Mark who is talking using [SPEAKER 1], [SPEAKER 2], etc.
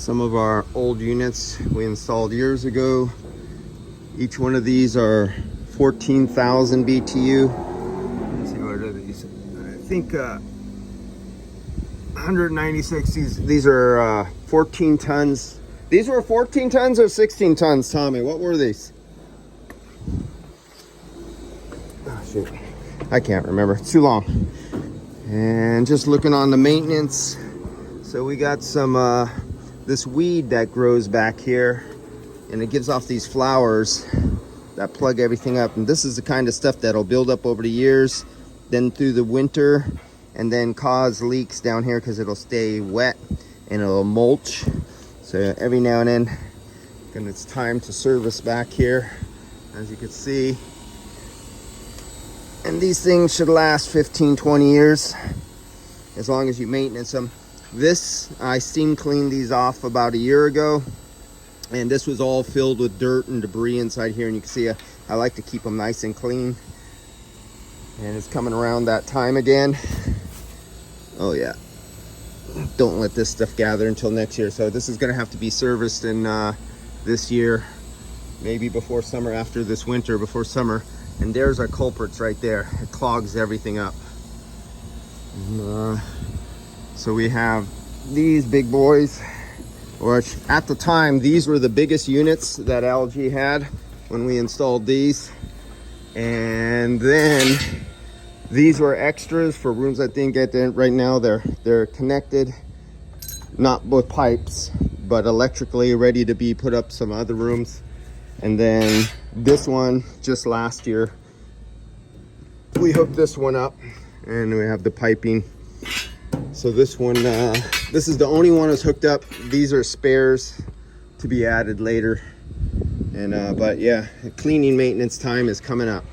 [SPEAKER 1] some of our old units we installed years ago. Each one of these are 14,000 BTU. Let's see, what are these? I think 196. These are 14 tons. These were 14 tons or 16 tons, Tommy? What were these? Oh, shoot. I can't remember. It's too long. And just looking on the maintenance. So we got some this weed that grows back here, and it gives off these flowers that plug everything up. And this is the kind of stuff that'll build up over the years, then through the winter, and then cause leaks down here because it'll stay wet and it'll mulch. So every now and then, and it's time to service back here, as you can see. And these things should last 15-20 years as long as you maintenance them. This, I steam cleaned these off about a year ago, and this was all filled with dirt and debris inside here, and you can see I like to keep them nice and clean. And it's coming around that time again. Oh yeah, don't let this stuff gather until next year. So this is going to have to be serviced in this year, maybe before summer, after this winter, before summer. And there's our culprits right there. It clogs everything up. So we have these big boys, which at the time, these were the biggest units that LG had when we installed these. And then these were extras for rooms that didn't get there. Right now they're connected, not with pipes, but electrically ready to be put up some other rooms. And then this one, just last year, we hooked this one up, and we have the piping. So this one, this is the only one that's hooked up. These are spares to be added later. And but yeah, cleaning maintenance time is coming up.